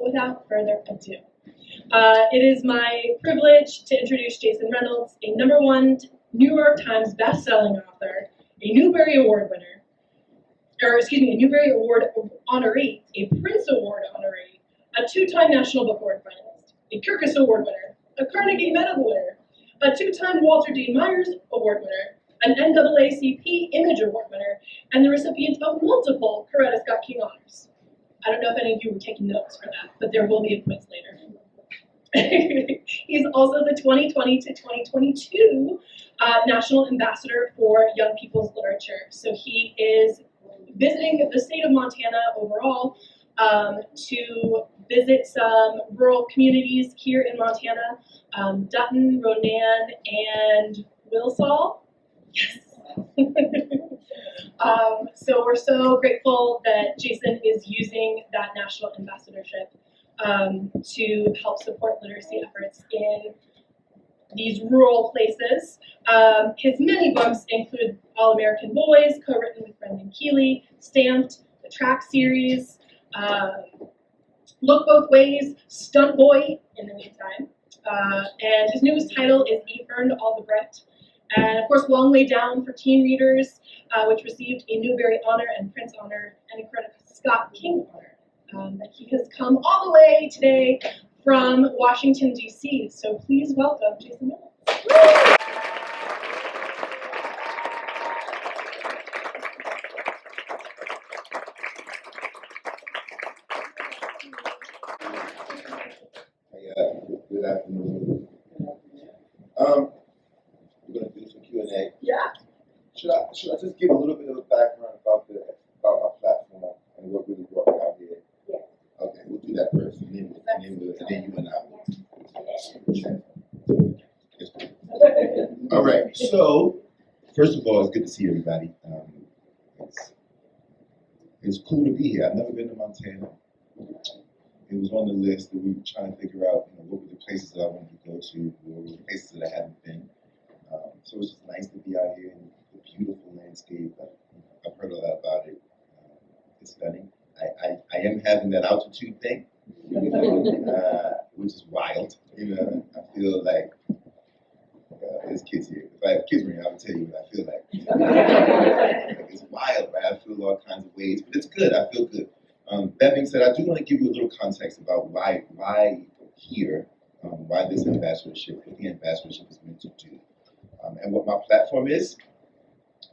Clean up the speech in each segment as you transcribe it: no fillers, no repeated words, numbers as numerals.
without further ado, it is my privilege to introduce Jason Reynolds, a #1 New York Times best-selling author, a Newbery Award winner, a Newbery Award honoree, a Prince Award honoree, a 2-time National Book Award finalist, a Kirkus Award winner, a Carnegie Medal winner, a 2-time Walter D. Myers Award winner, an NAACP Image Award winner, and the recipient of multiple Coretta Scott King honors. I don't know if any of you were taking notes for that, but there will be a quiz later. He's also the 2020 to 2022 National Ambassador for Young People's Literature. So he is visiting the state of Montana overall to visit some rural communities here in Montana, Dutton, Ronan, and Wilsall. Yes. So we're so grateful that Jason is using that national ambassadorship to help support literacy efforts in these rural places. His many books include All American Boys, co-written with Brendan Keeley, Stamped, the Track series, Look Both Ways, Stunt Boy in the meantime, and his newest title is Eve Earned All the Brit. And of course, Long Way Down for teen readers, which received a Newbery Honor and Prince Honor and a Coretta Scott King Honor. That he has come all the way today from Washington, D.C. So please welcome Jason Reynolds. Good afternoon. We're going to do some Q&A. Yeah. Should I just give a little bit of a background about our platform and what really brought me out here? Yeah. Okay, we'll do that first, and then you and I will. All right. So, first of all, it's good to see everybody. It's cool to be here. I've never been to Montana. It was on the list that we were trying to figure out, what were the places that I wanted to go to, what were the places that I hadn't been. So it's just nice to be out here in the beautiful landscape. I've heard a lot about it. It's stunning. I am having that altitude thing, which is wild. I feel like there's kids here. If I have kids here, I would tell you what I feel like. It's wild, right? I feel all kinds of ways, but it's good. I feel good. That being said, I do want to give you a little context about why here, why this ambassadorship, what the ambassadorship is meant to do, and what my platform is.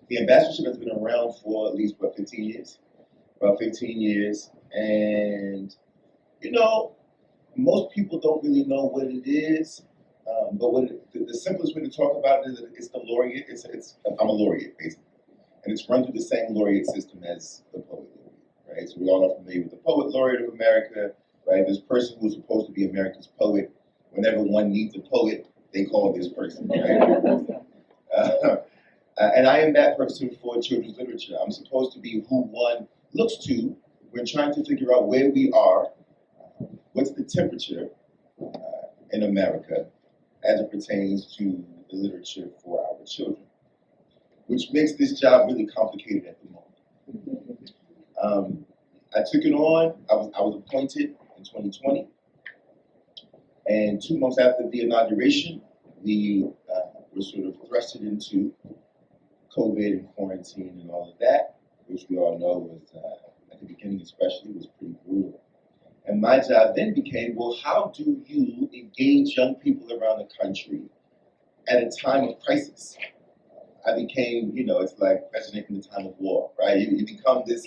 The ambassadorship has been around for at least, 15 years? About 15 years, and, most people don't really know what it is, but the simplest way to talk about it is that it's the laureate. I'm a laureate, basically, and it's run through the same laureate system as the poet laureate. Right, so we all are familiar with the Poet Laureate of America, right? This person who's supposed to be America's poet. Whenever one needs a poet, they call this person, right? And I am that person for children's literature. I'm supposed to be who one looks to when trying to figure out where we are, what's the temperature in America as it pertains to the literature for our children, which makes this job really complicated at the moment. I took it on. I was appointed in 2020, and 2 months after the inauguration, we were sort of thrusted into COVID and quarantine and all of that, which we all know was, at the beginning especially, was pretty brutal. And my job then became, well, how do you engage young people around the country at a time of crisis? I became, it's like president in the time of war, right? You become this,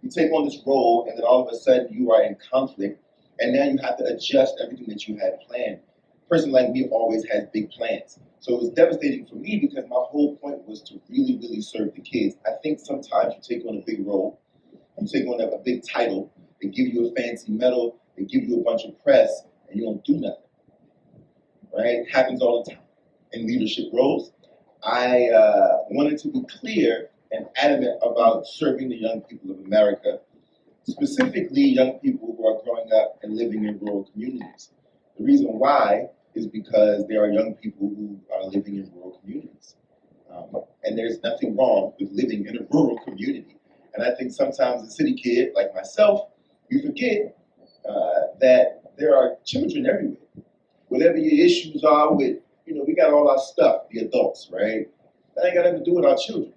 you take on this role, and then all of a sudden you are in conflict, and now you have to adjust everything that you had planned. A person like me always has big plans. So it was devastating for me because my whole point was to really, really serve the kids. I think sometimes you take on a big role, you take on a big title, they give you a fancy medal, they give you a bunch of press, and you don't do nothing, right? It happens all the time in leadership roles. I wanted to be clear and adamant about serving the young people of America, specifically young people who are growing up and living in rural communities. The reason why is because there are young people who are living in rural communities. And there's nothing wrong with living in a rural community. And I think sometimes a city kid like myself, you forget that there are children everywhere. Whatever your issues are with, we got all our stuff, the adults, right? That ain't got nothing to do with our children.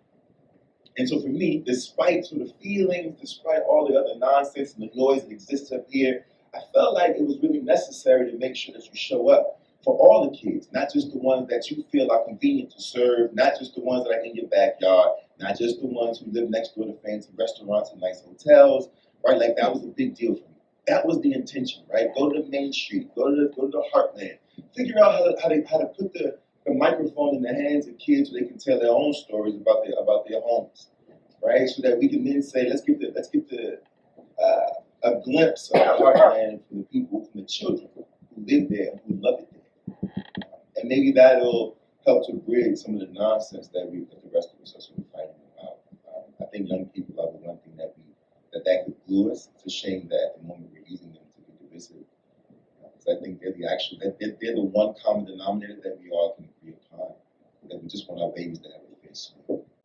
And so for me, despite sort of feelings, despite all the other nonsense and the noise that exists up here, I felt like it was really necessary to make sure that you show up for all the kids, not just the ones that you feel are convenient to serve, not just the ones that are in your backyard, not just the ones who live next door to fancy restaurants and nice hotels, right? Like that was a big deal for me. That was the intention, right? Go to the main street, go to the heartland, figure out how to put the microphone in the hands of kids so they can tell their own stories about their homes, right? So that we can then say, let's get a glimpse of the heartland from the people, from the children who live there and who love it there. And maybe that'll help to bridge some of the nonsense that the rest of us are sort of fighting about. I think young people are the one thing that could glue us. It's a shame that at the moment we're using them to be divisive. Because I think they're the one common denominator that we all can agree upon. That we just want our babies to have a face,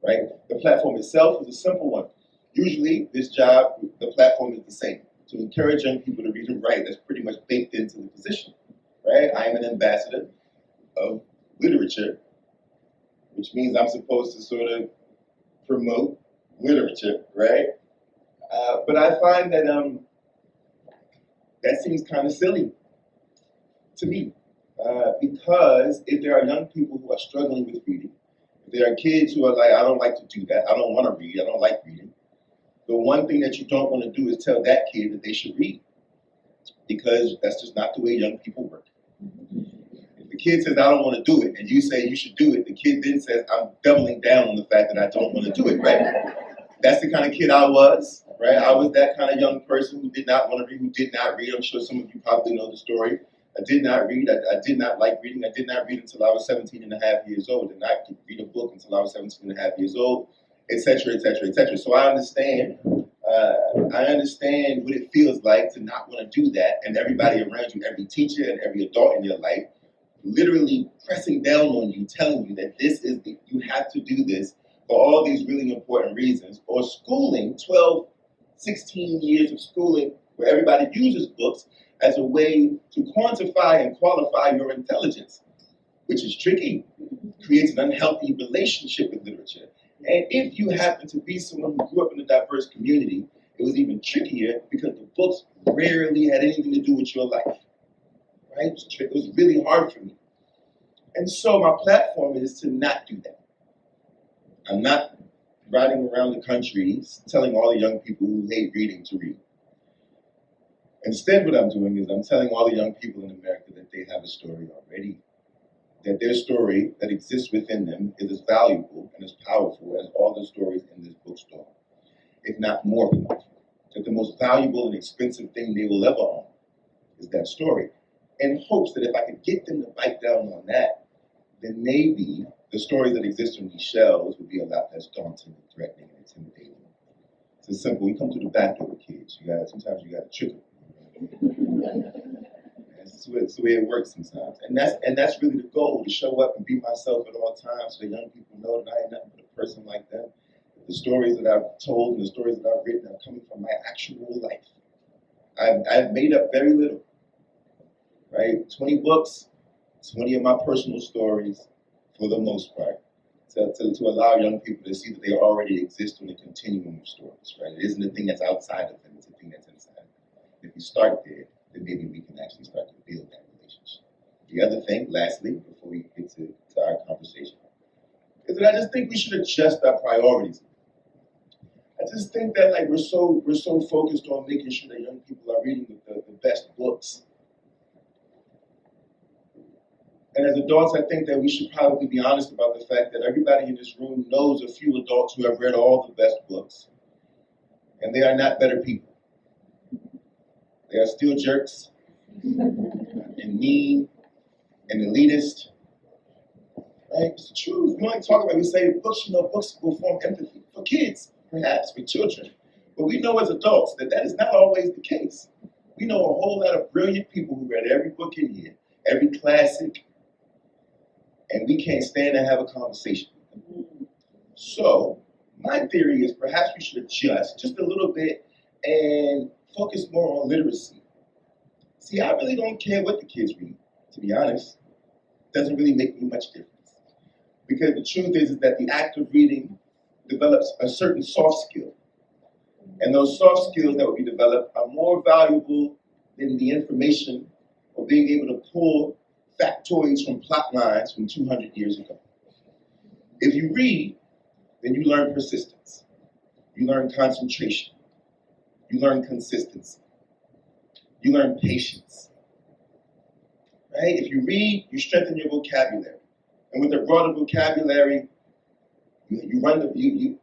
right? The platform itself is a simple one. Usually, this job, the platform is the same. To encourage young people to read and write, that's pretty much baked into the position, right? I am an ambassador of literature, which means I'm supposed to sort of promote literature, right? But I find that that seems kind of silly to me, because if there are young people who are struggling with reading, if there are kids who are like, I don't like to do that, I don't want to read, I don't like reading, the one thing that you don't want to do is tell that kid that they should read, because that's just not the way young people work. If the kid says, I don't want to do it, and you say you should do it, the kid then says, I'm doubling down on the fact that I don't want to do it, right? That's the kind of kid I was, right? I was that kind of young person who did not want to read, who did not read. I'm sure some of you probably know the story. I did not read. I did not like reading. I did not read until I was 17 and a half years old. And I could read a book until I was 17 and a half years old, et cetera, et cetera, et cetera. So I understand what it feels like to not want to do that. And everybody around you, every teacher and every adult in your life, literally pressing down on you, telling you that you have to do this for all these really important reasons. Or schooling, 12, 16 years of schooling, where everybody uses books as a way to quantify and qualify your intelligence, which is tricky, creates an unhealthy relationship with literature. And if you happen to be someone who grew up in a diverse community, it was even trickier because the books rarely had anything to do with your life, right? It was really hard for me. And so my platform is to not do that. I'm not riding around the country telling all the young people who hate reading to read. Instead, what I'm doing is I'm telling all the young people in America that they have a story already, that their story that exists within them is as valuable and as powerful as all the stories in this bookstore, if not more powerful. That the most valuable and expensive thing they will ever own is that story, in hopes that if I could get them to bite down on that, then maybe the stories that exist on these shelves would be a lot less daunting and threatening and intimidating. It's simple. You come to the back door with kids. Sometimes you got to trick them. That's the way it works sometimes. And that's really the goal, to show up and be myself at all times so that young people know that I ain't nothing but a person like them. The stories that I've told and the stories that I've written are coming from my actual life. I've made up very little, right? 20 books, 20 of my personal stories for the most part, to allow young people to see that they already exist on a continuum of stories, right? It isn't a thing that's outside of them, it's a thing that's inside. If we start there, then maybe we can actually start to build that relationship. The other thing, lastly, before we get to our conversation, is that I just think we should adjust our priorities. I just think that we're so focused on making sure that young people are reading the best books. And as adults, I think that we should probably be honest about the fact that everybody in this room knows a few adults who have read all the best books. And they are not better people. They are still jerks and mean and elitist. Right? It's the truth. We only talk about, we say books will form empathy for kids, perhaps, for children. But we know as adults that is not always the case. We know a whole lot of brilliant people who read every book in here, every classic, and we can't stand to have a conversation with them. So, my theory is perhaps we should adjust just a little bit and focus more on literacy. See, I really don't care what the kids read, to be honest. It doesn't really make me much difference. Because the truth is that the act of reading develops a certain soft skill. And those soft skills that will be developed are more valuable than the information or being able to pull factoids from plot lines from 200 years ago. If you read, then you learn persistence. You learn concentration. You learn consistency. You learn patience. Right? If you read, you strengthen your vocabulary. And with a broader vocabulary, you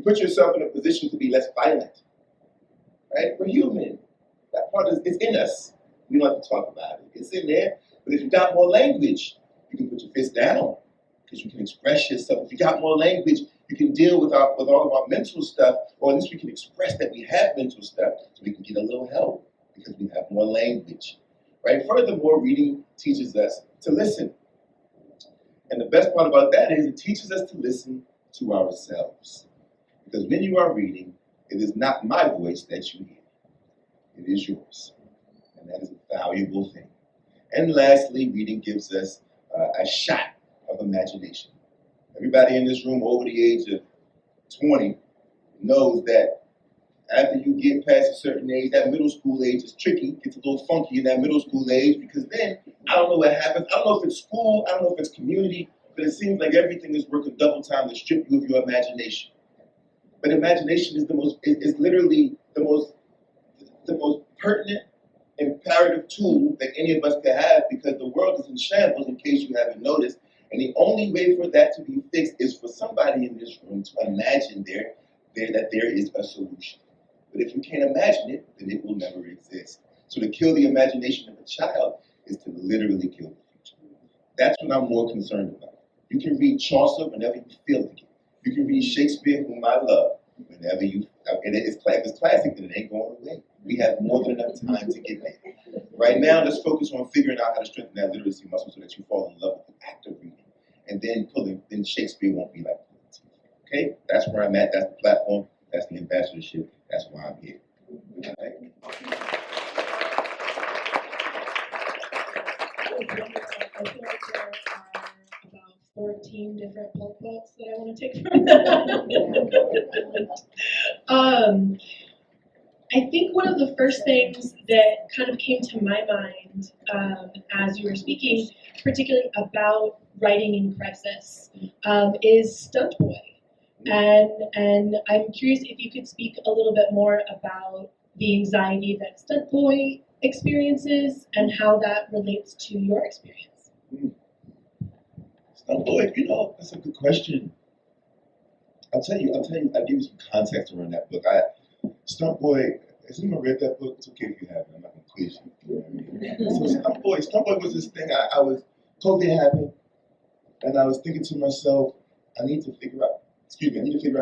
put yourself in a position to be less violent. Right? We're human. That part is in us. We don't have to talk about it. It's in there. But if you got more language, you can put your fist down because you can express yourself. If you got more language, you can deal with all of our mental stuff, or at least we can express that we have mental stuff so we can get a little help because we have more language. Right? Furthermore, reading teaches us to listen. And the best part about that is it teaches us to listen to ourselves. Because when you are reading, it is not my voice that you hear. It is yours. And that is a valuable thing. And lastly, reading gives us a shot of imagination. Everybody in this room over the age of 20 knows that after you get past a certain age, that middle school age is tricky, gets a little funky in that middle school age, because then, I don't know what happens. I don't know if it's school, I don't know if it's community, but it seems like everything is working double time to strip you of your imagination. But imagination is literally the most pertinent, imperative tool that any of us could have, because the world is in shambles, in case you haven't noticed. And the only way for that to be fixed is for somebody in this room to imagine that there is a solution. But if you can't imagine it, then it will never exist. So to kill the imagination of a child is to literally kill the future. That's what I'm more concerned about. You can read Chaucer whenever you feel like it. You can read Shakespeare, whom I love, whenever you, and if it's classic, then it ain't going away. We have more than enough time to get there. Right now, let's focus on figuring out how to strengthen that literacy muscle so that you fall in love with the act of reading. And then Shakespeare won't be like that. Okay? That's where I'm at. That's the platform. That's the ambassadorship. That's why I'm here. Okay? I think there are about 14 different pull quotes that I want to take from that. I think one of the first things that kind of came to my mind as you were speaking, particularly about writing in crisis, is Stunt Boy. And I'm curious if you could speak a little bit more about the anxiety that Stunt Boy experiences and how that relates to your experience. Stunt Boy, that's a good question. I'll tell you, I'll give you some context around that book. Stunt Boy, has anyone read that book? It's okay if you haven't. I'm not going to quiz you. You know what I mean? So Stunt Boy was this thing. COVID happened, and I was thinking to myself, I need to figure out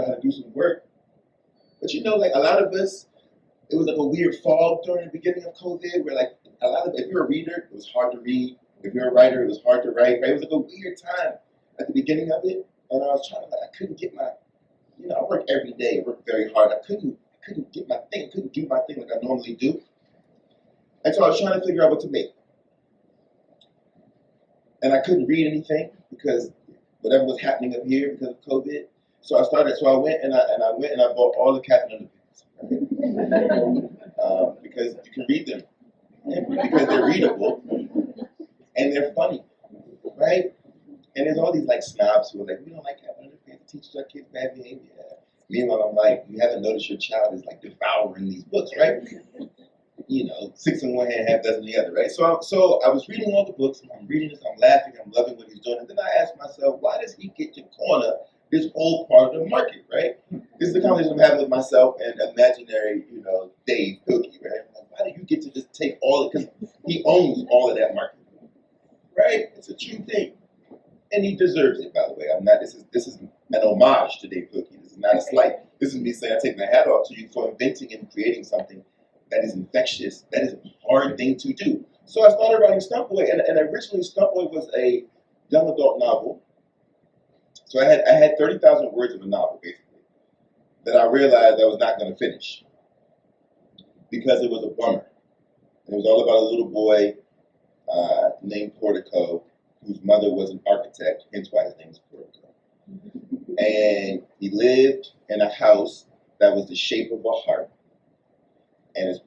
how to do some work. But like a lot of us, it was like a weird fog during the beginning of COVID, where like if you're a reader, it was hard to read. If you're a writer, it was hard to write. Right? It was like a weird time at the beginning of it, and I was trying to I couldn't get my, I work every day, I work very hard. I couldn't get my thing, I couldn't do my thing like I normally do. And so I was trying to figure out what to make. And I couldn't read anything because whatever was happening up here because of COVID. So I went and I bought all the Captain Underpants. Because you can read them. And because they're readable and they're funny. Right? And there's all these snobs who are like, we don't like Captain Underpants, it teaches our kids bad behavior. Meanwhile, I'm like, you haven't noticed your child is devouring these books, right? 6 in one hand, half dozen in the other, right? So I was reading all the books, and I'm reading this, I'm laughing, I'm loving what he's doing, and then I asked myself, why does he get to corner this whole part of the market, right? This is the conversation I'm having with myself and imaginary, Dave Pilkey, right? Why do you get to just take all it? Because he owns all of that market, right? It's a true thing. And he deserves it, by the way. This is an homage to Dave Pilkey. This is not a slight. This is me saying I take my hat off to you for inventing and creating something that is infectious. That is a hard thing to do. So I started writing Stunt Boy, and originally Stunt Boy was a young adult novel. So I had 30,000 words of a novel, basically, that I realized I was not going to finish because it was a bummer. And it was all about a little boy named Portico, whose mother was an architect, hence why his name is Portico. And he lived in a house that was the shape of a heart. And his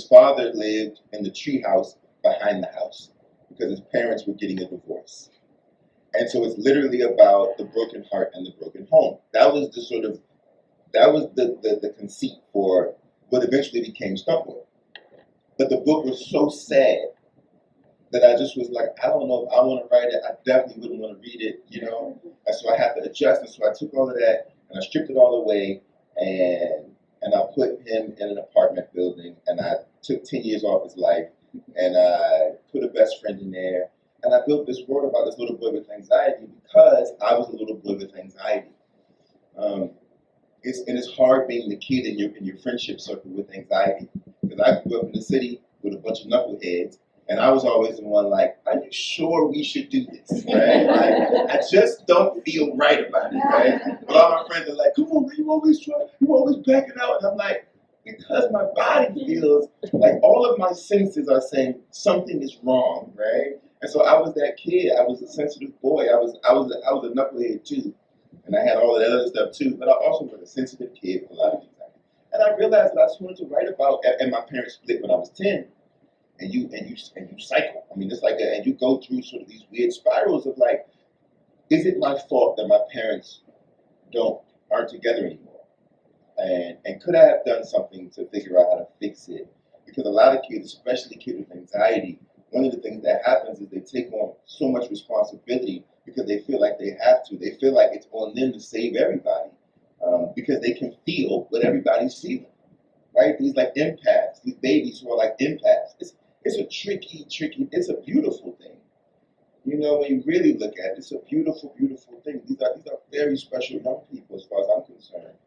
father lived in the tree house behind the house because his parents were getting a divorce. And so it's literally about the broken heart and the broken home. That was the conceit for what eventually became Stuntboy. But the book was so sad that I just was like, I don't know if I want to write it. I definitely wouldn't want to read it, And so I had to adjust. And so I took all of that and I stripped it all away and I put him in an apartment building and I took 10 years off his life and I put a best friend in there. And I built this world about this little boy with anxiety because I was a little boy with anxiety. It's hard being the kid in your friendship circle with anxiety. Because I grew up in the city with a bunch of knuckleheads, and I was always the one like, are you sure we should do this? Right? Like, I just don't feel right about it, right? But all my friends are like, come on, man, you always back it out. And I'm like, because my body feels like all of my senses are saying something is wrong, right? And so I was that kid. I was a sensitive boy. I was a knucklehead too, and I had all of that other stuff too. But I also was a sensitive kid with a lot of things. And I realized that I just wanted to write about. And my parents split when I was 10, and you cycle. I mean, it's like and you go through sort of these weird spirals of like, is it my fault that my parents aren't together anymore? And could I have done something to figure out how to fix it? Because a lot of kids, especially kids with anxiety, one of the things that happens is they take on so much responsibility because they feel like they have to. They feel like it's on them to save everybody because they can feel what everybody's feeling, right? These like empaths, these babies who are like empaths. It's a tricky, it's a beautiful thing. When you really look at it, it's a beautiful, beautiful thing. These are very special young people as far as I'm concerned.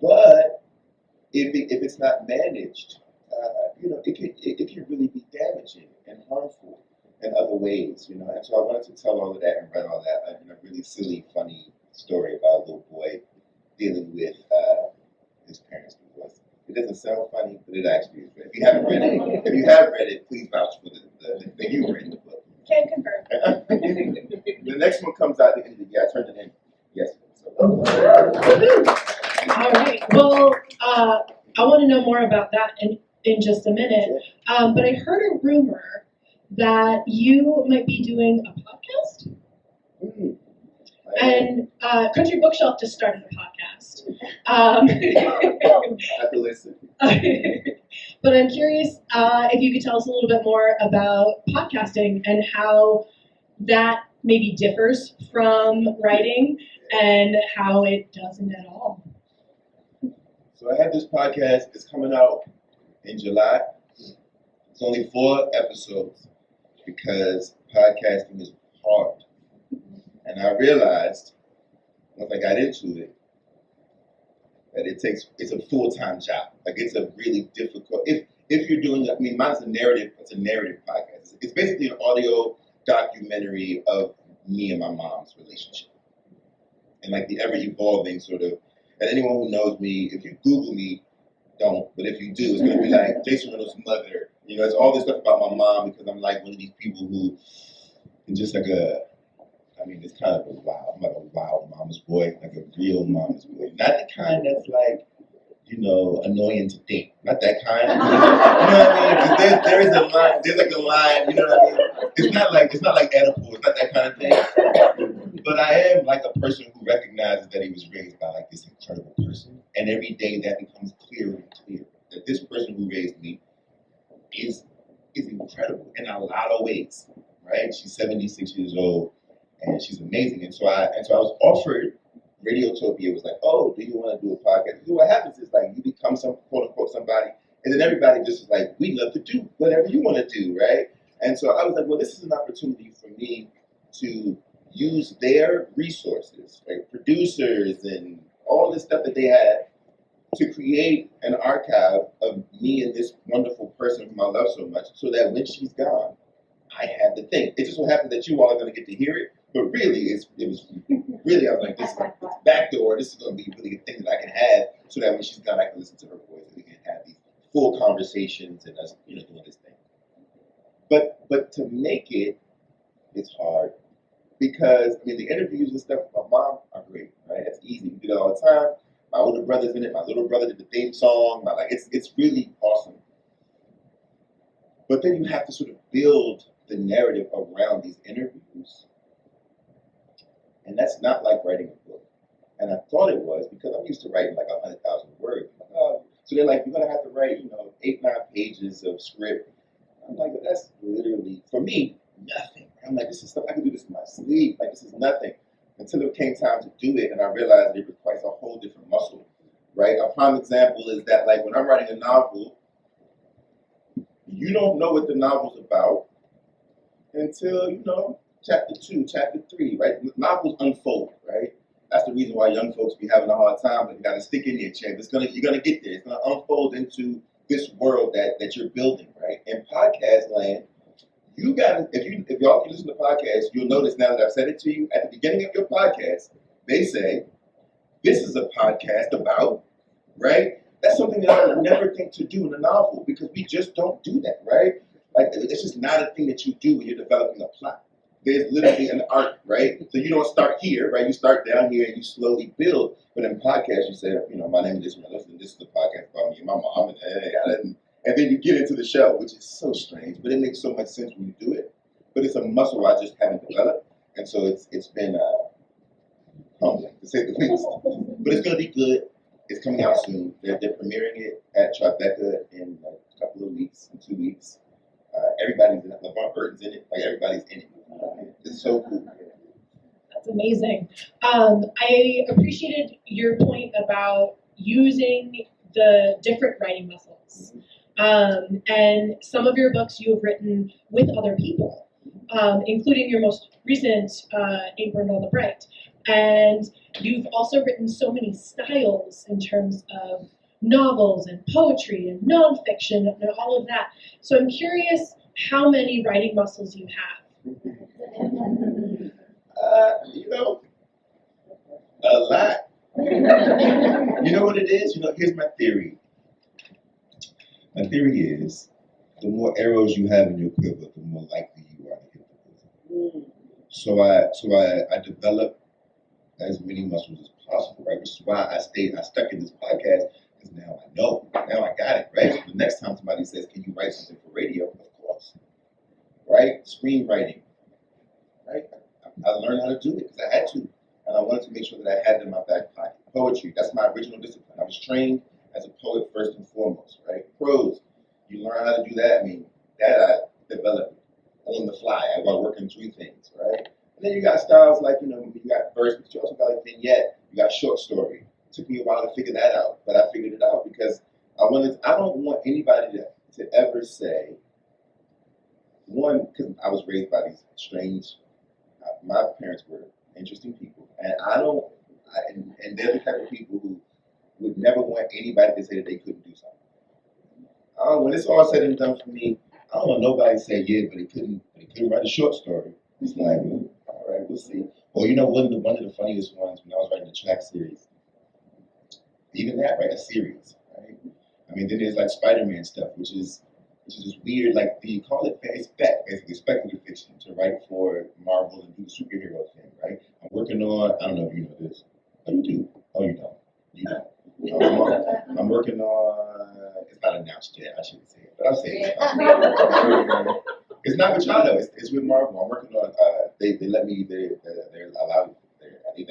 But if it's not managed, it can really be damaging and harmful in other ways, And so I wanted to tell all of that and write all that in a really silly, funny story about a little boy dealing with his parents' divorce. It doesn't sound funny, but it actually is. If you have read it, please vouch for the humor in the book. Can confirm. The next one comes out at the end of the year. I turned it in yesterday. So. All right. Well, I want to know more about that in just a minute. But I heard a rumor that you might be doing a podcast. And Country Bookshelf just started a podcast. I have to listen. But I'm curious if you could tell us a little bit more about podcasting and how that maybe differs from writing and how it doesn't at all. So I have this podcast. It's coming out in July. It's only 4 episodes because podcasting is hard. And I realized once I got into it that it's a full-time job. Like it's a really difficult if you're doing mine's a narrative podcast. It's basically an audio documentary of me and my mom's relationship. And like the ever evolving sort of, and anyone who knows me, if you Google me, don't, but if you do, it's gonna be like Jason Reynolds' mother. It's all this stuff about my mom because I'm like one of these people who is just like it's kind of I'm like a wild mama's boy, like a real mama's boy. Not the kind that's like, annoying to date. Not that kind. You know what I mean? Because there is a line, there's like a line, you know what I mean? It's not like Oedipal, it's not that kind of thing. But I am like a person who recognizes that he was raised by like this incredible person. And every day that becomes clearer and clearer. That this person who raised me is incredible in a lot of ways. Right? She's 76 years old. And she's amazing. And so I was offered Radiotopia. Was like, oh, do you want to do a podcast? So what happens is like you become some quote unquote somebody, and then everybody just is like, we love to do whatever you want to do, right? And so I was like, well, this is an opportunity for me to use their resources, like producers and all this stuff that they have, to create an archive of me and this wonderful person whom I love so much, so that when she's gone, I have the thing. It just so happens that you all are going to get to hear it. But really, I was like, this is backdoor. This is going to be really a thing that I can have so that when she's gone, I can listen to her voice and we can have these full conversations and us, doing this thing. But to make it, it's hard because I mean the interviews and stuff with my mom are great, right? It's easy. We do it all the time. My older brother's in it. My little brother did the theme song. It's really awesome. But then you have to sort of build the narrative around these interviews, and that's not like writing a book. And I thought it was because I'm used to writing like 100,000 words. Like, oh. So they're like, you're gonna have to write, 8-9 pages of script. I'm like, but that's literally for me nothing. I'm like, this is stuff I can do this in my sleep. Like this is nothing. Until it came time to do it, and I realized it requires a whole different muscle, right? A prime example is that like when I'm writing a novel, you don't know what the novel's about until chapter 2, chapter 3, right? Novels unfold, right? That's the reason why young folks be having a hard time, but you gotta stick in your chair. You're gonna get there. It's gonna unfold into this world that you're building, right? In podcast land, you gotta if y'all can listen to podcasts, you'll notice now that I've said it to you, at the beginning of your podcast, they say, this is a podcast about, right? That's something that I would never think to do in a novel because we just don't do that, right? Like it's just not a thing that you do when you're developing a plot. There's literally an art, right? So you don't start here, right? You start down here and you slowly build. But in podcasts, you say, my name is Jason Reynolds, and this is a podcast about me and my mom, and then you get into the show, which is so strange, but it makes so much sense when you do it. But it's a muscle I just haven't developed, and so it's been humbling to say the least. But it's gonna be good. It's coming out soon. They're premiering it at Tribeca in a couple of weeks, in 2 weeks. Everybody's in it. LeVar Burton's in it. Like everybody's in it. It's so cool. That's amazing. I appreciated your point about using the different writing muscles. And some of your books you have written with other people, including your most recent, Ink Burned on the Bright. And you've also written so many styles in terms of novels and poetry and nonfiction and all of that. So I'm curious how many writing muscles you have. A lot. You know what it is? Here's my theory. My theory is the more arrows you have in your quiver, the more likely you are to hit the quiver. So I developed as many muscles as possible, right? Which is why I stuck in this podcast, because now I know. Now I got it, right? So the next time somebody says, can you write something for radio? Of course. Right? Screenwriting. Right? I learned how to do it because I had to. And I wanted to make sure that I had it in my back pocket. Poetry, that's my original discipline. I was trained as a poet first and foremost, right? Prose, you learn how to do that. That I developed on the fly while working through things, right? And then you got styles like, you got verse, but you also got a vignette, you got short story. It took me a while to figure that out, but I figured it out because I don't want anybody to ever say, one, because I was raised by these strange, my parents were interesting people, and they're the type of people who would never want anybody to say that they couldn't do something. When it's all said and done for me, I don't want nobody to say, yeah, but he couldn't write a short story. It's like, all right, we'll see. Or one of the funniest ones when I was writing the track series, even that, right, a series, right? Then there's like Spider-Man stuff, which is just weird. Like, do you call it basically speculative fiction to write for Marvel and do the superhero thing, right? I'm working on, I don't know if you know this. Oh, you do. Oh, you don't. You don't. I'm working on, it's not announced yet, I shouldn't say it, but I'll say it. It's not with y'all though, it's with Marvel. I'm working on, they've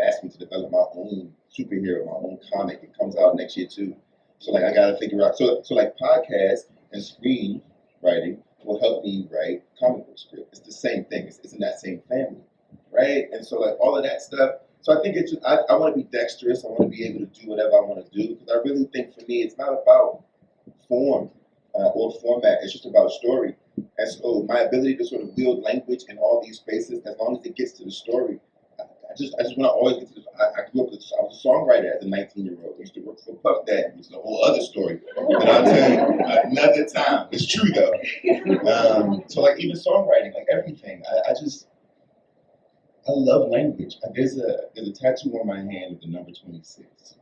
asked me to develop my own superhero, my own comic. It comes out next year too. So like I gotta figure out, so like podcasts and screenwriting will help me write comic book script. It's the same thing. It's in that same family, right? And so like all of that stuff. So I think I want to be dexterous. I want to be able to do whatever I want to do because I really think for me it's not about form or format. It's just about story. And so my ability to sort of build language in all these spaces, as long as it gets to the story, I just want to always get to the. I grew up. I was a songwriter as a 19-year-old. I used to work for Puff Daddy, which is a whole other story. But I'll tell you another time. It's true though. So like even songwriting, like everything, I love language. There's a tattoo on my hand of the number 26,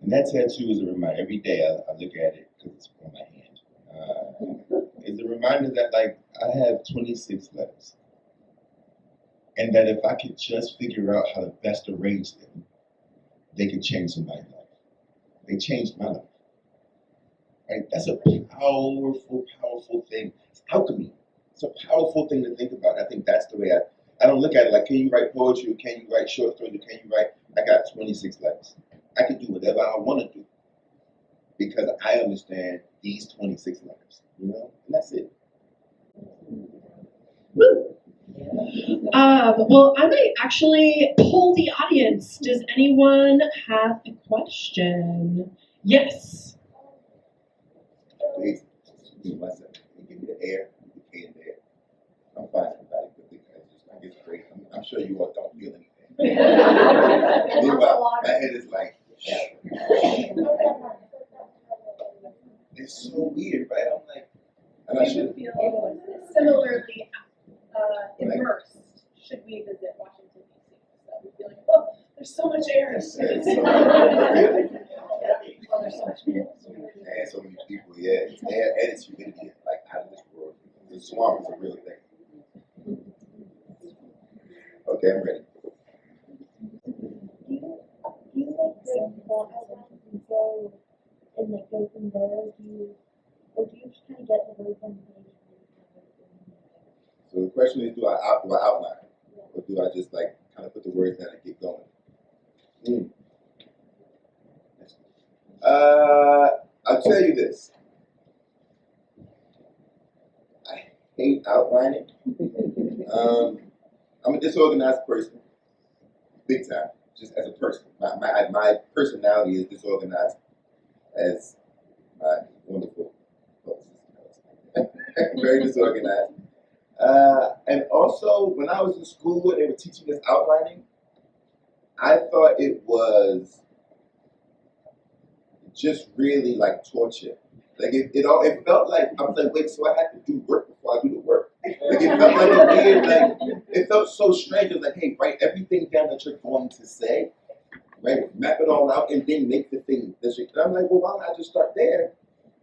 and that tattoo is a reminder. Every day I look at it because it's on my hand. is a reminder that like I have 26 letters, and that if I could just figure out how to best arrange them, they could change somebody's life. They changed my life. Right? That's a powerful, powerful thing. It's alchemy. It's a powerful thing to think about. I think that's the way I don't look at it like, can you write poetry, or can you write short stories, or can you write, I got 26 letters. I can do whatever I want to do because I understand these 26 letters, you know? And that's it. Woo. Well, I might actually poll the audience. Does anyone have a question? Yes. Please, give me 1 second. Give me the air, the K in there. I'm fine with that because it's great. I'm sure you all don't feel anything. Meanwhile, my head is like, it's so weird, right? I'm like, and I should feel similarly immersed should we visit Washington, D.C. So we feel like, oh, there's so much air. It's so There's so much people. and so many people, yeah. It's air and it's humidity, like out of this world. The swamp is a real thing. Okay, I'm ready. Do you like break the outline and go and like go from there? Or do you just kind of get the words on the page and then kind of So the question is, do I outline? Or do I just like kind of put the words down and get going? I'll tell you this. I hate outlining. I'm a disorganized person, big time, just as a person. My personality is disorganized, as my wonderful publicist knows. Very disorganized. And also, when I was in school and they were teaching us outlining, I thought it was just really like torture. Like it felt like I was like, wait, so I had to do work before I do the work. Like it felt like a weird, like it felt so strange. It was like, hey, write everything down that you're going to say, right? Map it all out, and then make the thing that you. And I'm like, well, why don't I just start there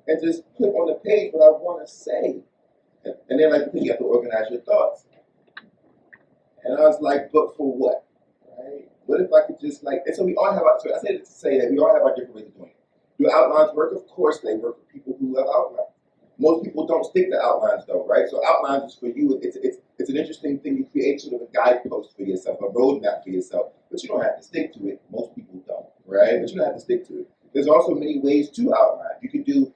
and just put on the page what I want to say? And then like, because you have to organize your thoughts. And I was like, but for what? Right? What if I could just like? And so we all have. So I said it to say that we all have our different ways of doing it. Do outlines work? Of course they work for people who love outlines. Most people don't stick to outlines though, right? So outlines is for you, it's an interesting thing. You create sort of a guidepost for yourself, a roadmap for yourself, but you don't have to stick to it. Most people don't, right? But you don't have to stick to it. There's also many ways to outline. You could do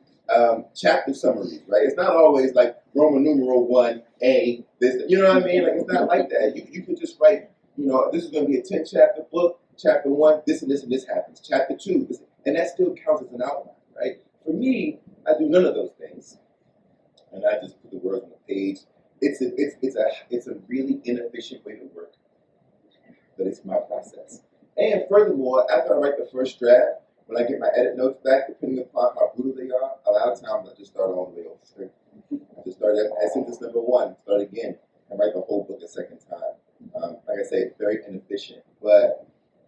chapter summaries, right? It's not always like Roman numeral 1A, this, you know what I mean? Like it's not like that. You could just write, you know, this is going to be a 10 chapter book, chapter 1, this and this and this happens. Chapter 2, this, and that still counts as an outline, right? For me, I do none of those things, and I just put the words on the page. It's a really inefficient way to work, but it's my process. And furthermore, after I write the first draft, when I get my edit notes back, depending upon how brutal they are, a lot of times I just start all the way over. I just start at sentence number 1, start again, and write the whole book a second time. Like I say, it's very inefficient, but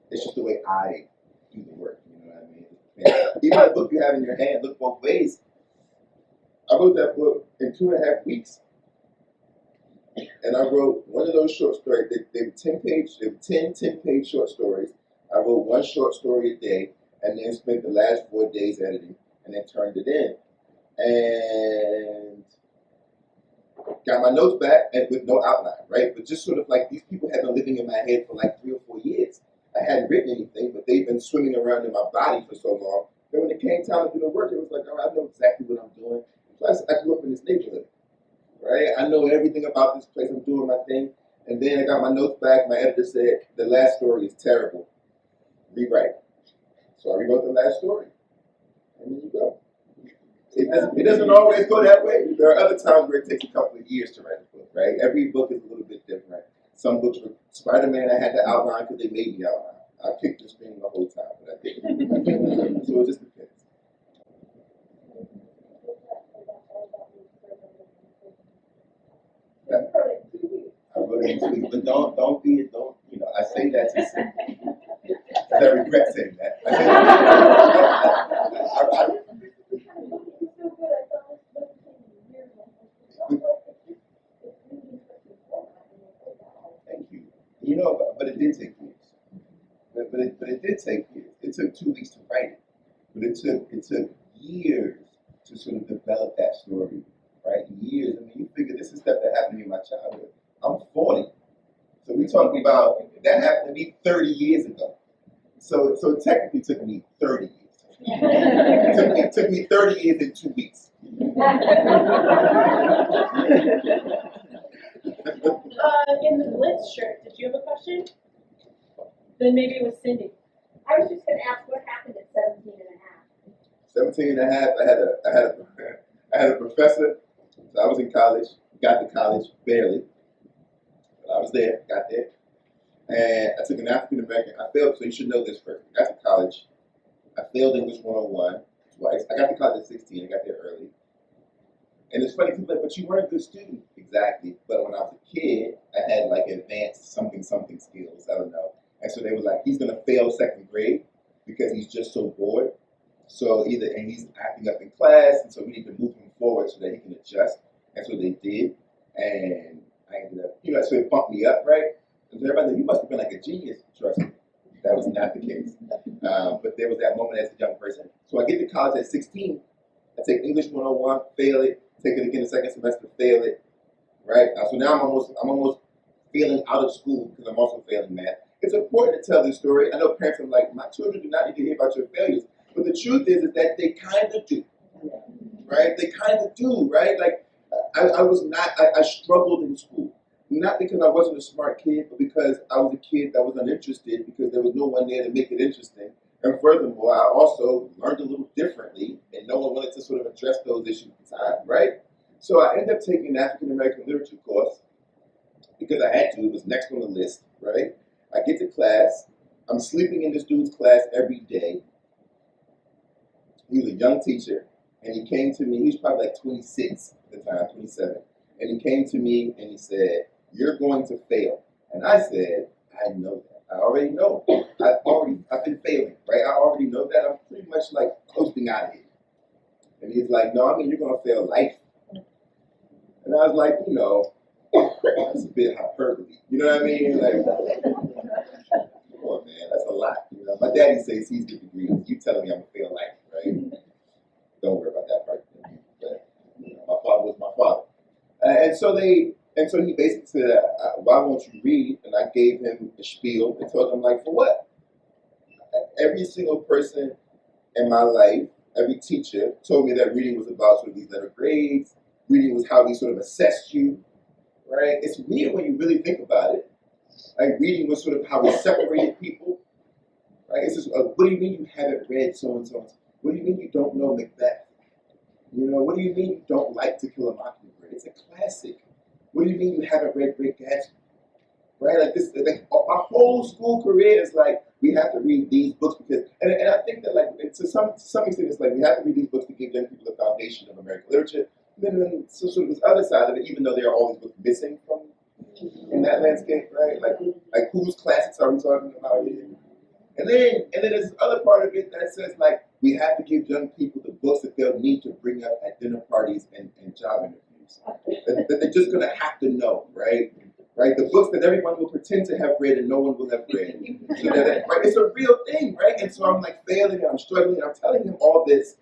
it's just the way I do the work. You know what I mean? And even the book you have in your hand, look both ways. I wrote that book in 2.5 weeks. And I wrote one of those short stories. They were 10-page short stories. I wrote one short story a day and then spent the last 4 days editing and then turned it in. And got my notes back and with no outline, right? But just sort of like these people had been living in my head for like 3 or 4 years. I hadn't written anything, but they've been swimming around in my body for so long that when it came time to do the work, it was like, oh, I know exactly what I'm doing. Plus, I grew up in this neighborhood, right? I know everything about this place. I'm doing my thing. And then I got my notes back. My editor said, the last story is terrible. Rewrite. So I rewrote the last story. And there you go. It doesn't always go that way. There are other times where it takes a couple of years to write a book, right? Every book is a little bit different. Some books were Spider-Man, I had to outline because they made me outline. I picked the string the whole time, but I didn't. So it just depends. Yeah. I wrote it in 2 weeks, but don't be, you know, I say that to say, because I regret saying that. I say that. but it did take years. But it did take years. It took 2 weeks to write it, but it took years to sort of develop that story, right? Years. I mean, you figure this is stuff that happened to me in my childhood. I'm 40, so we talking about that happened to me 30 years ago. So it technically took me 30 years. It took me 30 years in 2 weeks. In the Blitz shirt, did you have a question? Then maybe it was Cindy. I was just gonna ask what happened at 17 and a half. 17 and a half, I had a professor. So I was in college, got to college barely. But I was there, got there. And I took an African American, I failed, so you should know this first. I got to college, I failed English 101 twice. I got to college at 16, I got there early. And it's funny, people are like, but you weren't a good student. Exactly. But when I was a kid, I had like advanced something skills, I don't know. And so they were like, he's gonna fail second grade because he's just so bored. So and he's acting up in class, and so we need to move him forward so that he can adjust. And so they did. And I ended up, so it bumped me up, right? And so everybody said, you must have been like a genius. Trust me, that was not the case. But there was that moment as a young person. So I get to college at 16. I take English 101, fail it. Take it again the second semester, fail it. Right? So now I'm almost failing out of school because I'm also failing math. It's important to tell this story. I know parents are like, my children do not need to hear about your failures. But the truth is that they kind of do. Right? They kind of do, right? Like, I struggled in school. Not because I wasn't a smart kid, but because I was a kid that was uninterested because there was no one there to make it interesting. And furthermore, I also learned a little differently, and no one wanted to sort of address those issues at the time, right? So I ended up taking an African American literature course because I had to. It was next on the list, right? I get to class. I'm sleeping in this dude's class every day. He was a young teacher, and he came to me. He was probably like 26 at the time, 27. And he came to me and he said, "You're going to fail." And I said, "I know that. I already know. I've been failing, right? I already know that. I'm pretty much like coasting out of here." And he's like, "No, I mean, you're going to fail life." And I was like, that's a bit hyperbole. You know what I mean? Like, come on, man, that's a lot. My daddy says he's good degrees. You telling me I'm going to fail life, right? Don't worry about that part. But my father was my father. And so he basically said, "Why won't you read?" And I gave him a spiel and told him, like, for what? Every single person in my life, every teacher told me that reading was about sort of these letter grades. Reading was how we sort of assessed you, right? It's weird when you really think about it. Like, reading was sort of how we separated people, right? It's just, what do you mean you haven't read so-and-so? What do you mean you don't know Macbeth? What do you mean you don't like To Kill a Mockingbird? It's a classic. What do you mean you haven't read Great Gatsby? Right? Like this, like my whole school career is like, we have to read these books because, and I think that like, to some extent, it's like we have to read these books to give young people the foundation of American literature. And then so sort of this other side of it, even though there are all these books missing from in that landscape, right? Like whose classics are we talking about here? And then there's this other part of it that says like we have to give young people the books that they'll need to bring up at dinner parties and job interviews. That they're just gonna have to know, right? Right? The books that everyone will pretend to have read and no one will have read. So right? It's a real thing, right? And so I'm like failing and I'm struggling and I'm telling him all this.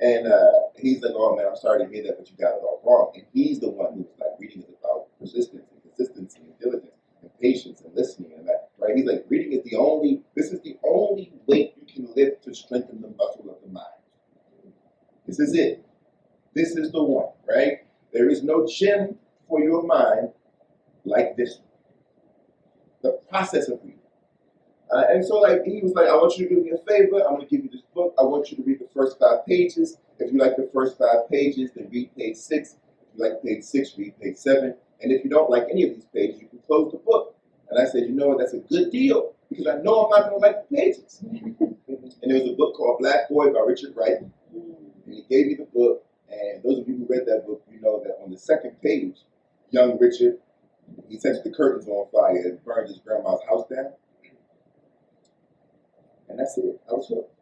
And he's like, "Oh man, I'm sorry to hear that, but you got it all wrong." And he's the one who's like, reading is about persistence and consistency and diligence and patience and listening and that, right? He's like, reading is the only weight you can lift to strengthen the muscle of the mind. This is it. This is the one, right? There is no gym for your mind like this one. The process of reading. And so like he was like, "I want you to do me a favor. I'm going to give you this book. I want you to read the first 5 pages. If you like the first 5 pages, then read page 6. If you like page 6, read page 7. And if you don't like any of these pages, you can close the book." And I said, "You know what? That's a good deal because I know I'm not going to like the pages." And there was a book called Black Boy by Richard Wright. And he gave me the book. And those of you who read that book, you know that on the second page, young Richard, he sets the curtains on fire and burns his grandma's house down. And that's it. I was hooked.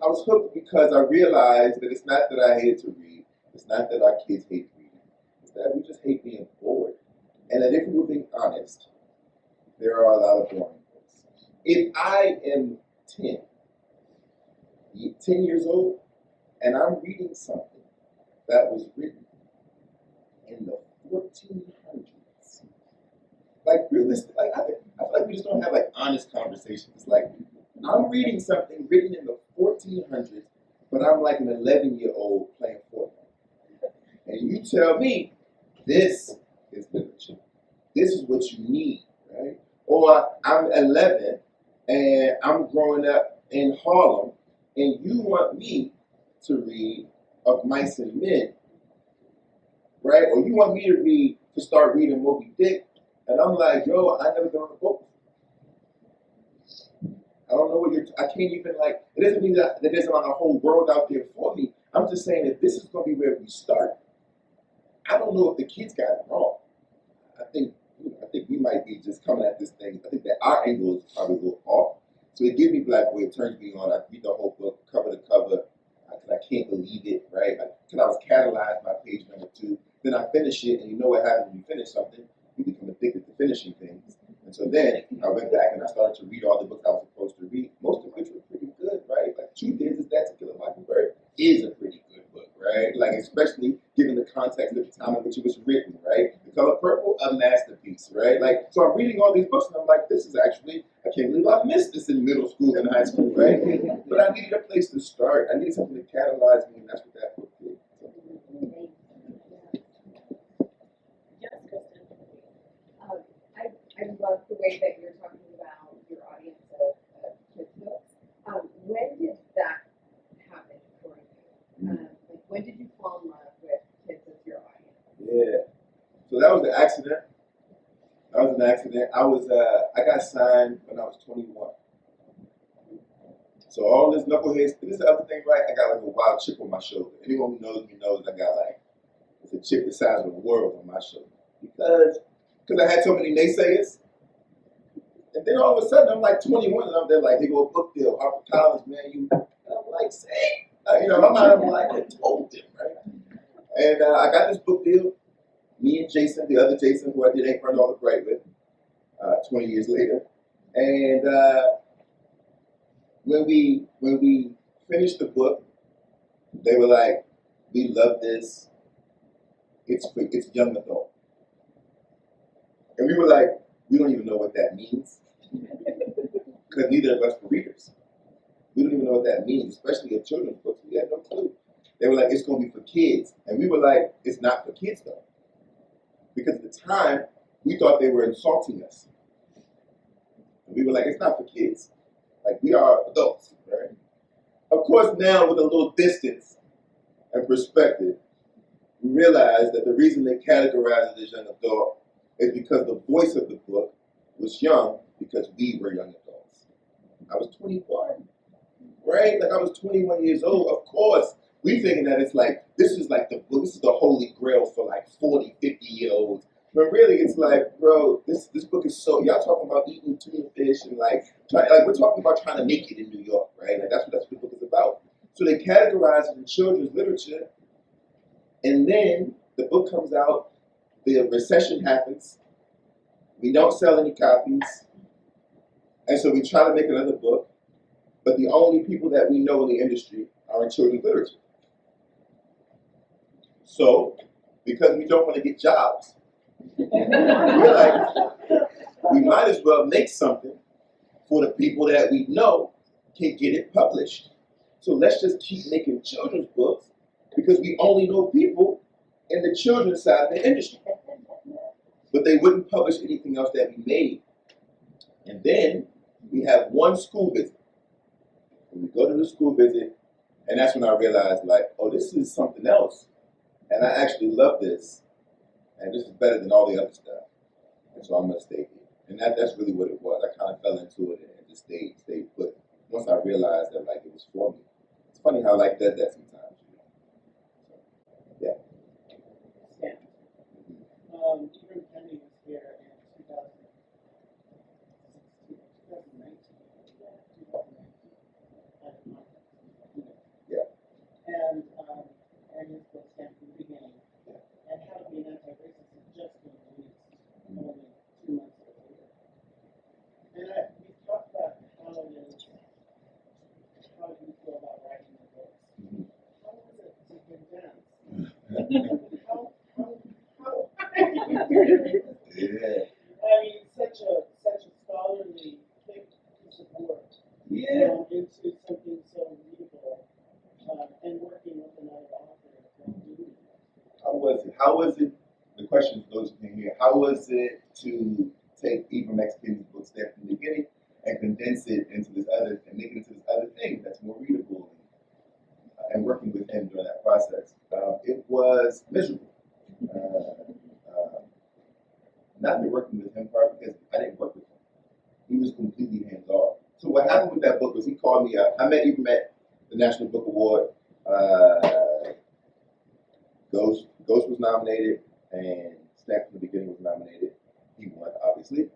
I was hooked because I realized that it's not that I hate to read. It's not that our kids hate reading. It's that we just hate being bored. And that if we were being honest, there are a lot of boring If I am 10, 10 years old, and I'm reading something that was written in the 1400s, like realistic, like I feel like we just don't have like honest conversations. It's like I'm reading something written in the 1400s, but I'm like an 11-year-old playing Fortnite, and you tell me this is literature. This is what you need, right? Or I'm 11 and I'm growing up in Harlem, and you want me to read Of Mice and Men, right? Or you want me to start reading Moby Dick, and I'm like, yo, I never been on a boat. I don't know what I can't even like, it doesn't mean that there isn't a whole world out there for me. I'm just saying that this is going to be where we start. I don't know if the kids got it wrong. I think we might be just coming at this thing. I think that our angle is probably a little off. So it gives me Black Boy, it turns me on. I read the whole book, cover to cover, because I can't believe it, right? Because I was catalyzed by page number 2. Then I finish it, and you know what happens when you finish something? You become addicted to finishing things. And so then I went back and I started to read all the books I was supposed to read, most of which were pretty good, right? Like, truth is that To Kill a Mockingbird is a pretty good book, right? Like, especially given the context of the time in which it was written, right? The Color Purple, a masterpiece, right? Like, so I'm reading all these books and I'm like, this is actually, I can't believe I missed this in middle school and high school, right? But I needed a place to start. I needed something to catalyze me, and that's what that book did. Yes, Kristen. I love the way that you're talking about your audience of kids books. When did that happen for you? Like, when did you fall in love with kids as your audience? Yeah. So that was an accident. I got signed when I was 21. So all this knuckleheads, this is the other thing, right? I got like a wild chip on my shoulder. Anyone who knows me knows I got like, it's a chip the size of the world on my shoulder. Because I had so many naysayers. And then all of a sudden, I'm like 21, and I'm there like, here go a book deal, HarperCollins, man, you. And I'm like, say, my mind, I'm like, I told them, right? And I got this book deal. Me and Jason, the other Jason, who I did Ain't Run All the Bright with, 20 years later. And when we finished the book, they were like, we love this. It's young adult. And we were like, we don't even know what that means. Because neither of us were readers. We don't even know what that means, especially in children's books. We had no clue. They were like, it's going to be for kids. And we were like, it's not for kids, though. Because at the time, we thought they were insulting us. And we were like, it's not for kids. Like, we are adults, right? Of course, now with a little distance and perspective, we realize that the reason they categorize it as young adult is because the voice of the book was young because we were young adults. I was 21, right? Like, I was 21 years old. Of course, we thinking that it's like, this is like the book, this is the holy grail for like 40, 50-year-olds. But really, it's like, bro, this book is so, y'all talking about eating tuna fish and like we're talking about trying to make it in New York, right? Like, that's what the book is about. So they categorize it in children's literature, and then the book comes out, the recession happens, we don't sell any copies, and so we try to make another book, but the only people that we know in the industry are in children's literature. So, because we don't want to get jobs, we're like, we might as well make something for the people that we know can get it published. So let's just keep making children's books because we only know people in the children's side of the industry. But they wouldn't publish anything else that we made. And then we have one school visit. And we go to the school visit, and that's when I realized, like, oh, this is something else. And I actually love this. And this is better than all the other stuff. And so I'm going to stay here. And that's really what it was. I kind of fell into it and just stayed put. Once I realized that, like, it was for me. It's funny how life does that sometimes. So, yeah. Yeah. Even Penny was here in 2019. Yeah. And his book stand from the beginning. And how to be an anti-racist has just been released only 2 months later. And we talked about Yeah. I mean, such a scholarly pick piece of work. Yeah. It's something so readable, and working with another author while doing it. How was it, the question for those who can hear, how was it to take Ibram X. Kendi's books there from the beginning and condense it into this other, and make it into this other thing that's more readable, and working with him during that process? It was miserable. Not the working with him part, because I didn't work with him. He was completely hands off. So what happened with that book was he called me up. I met Ibram at the National Book Award. Ghost was nominated, and Snap from the Beginning was nominated. He won, obviously.